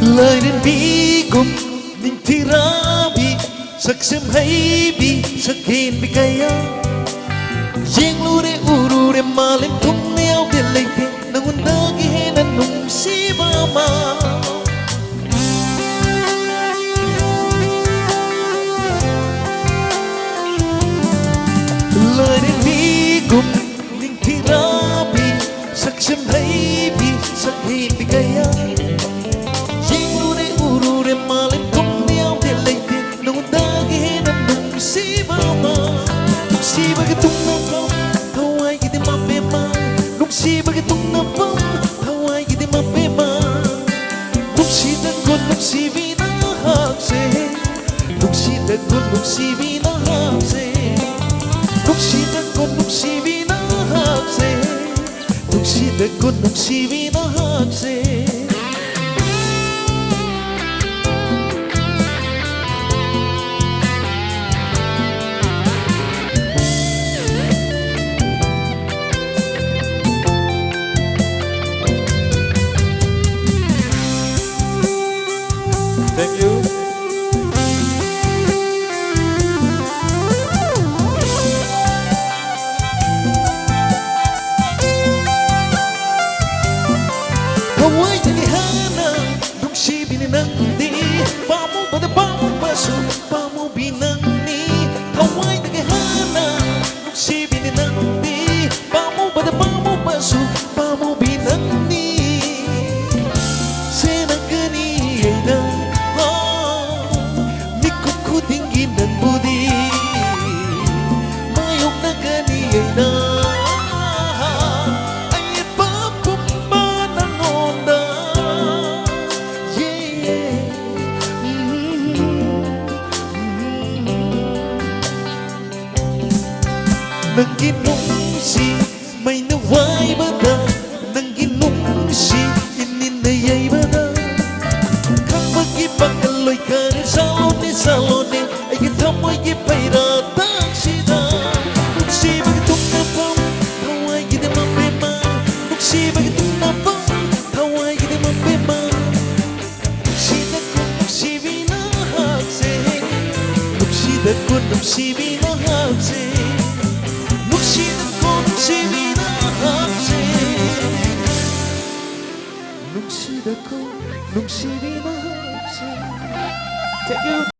lời đến bi cùng ninh tirabi saksem haibi sakhin bikaya jenglure urure malim thumniyau delite nangundagi henan nung sibama lời đến bi cùng ninh tirabi saksem haibi sakhin bikaya malim thumniyau delite nangundagi henan nung sibama nungsiba gitung napam hawai gidi mapema nungsiba gitung napam hawai gidi mapema nungsidan kon nungsibi na hakse nungsidan kon nungsibi na hakse nungsidan kon nungsibi na hakse nungsidan kon nungsibi na hakse. Thank you. Hawai jadi hana nung si binanangdi pamu pada pamu basu pamu binangni Hawai jadi hana nung si binanangdi pamu pada pamu basu pamu binangni senagani na tinggi dan budi mayong na ganiyay na ay ipapumba ng onda yeah. Nang ginungsi may naway bata nang ginungsi ininayay bata kapag ipagaloy ka rin salone ay kitamoy ipairatang sida nugsibag itong napam haway gini mapema nugsibag itong napam haway gini mapema nugsidag ko nugsibi na hakse nugsidag ko nugsibi na hakse nugsidag ko nugsibi na hakse nugsidag ko nugsibi na hakse. Thank you.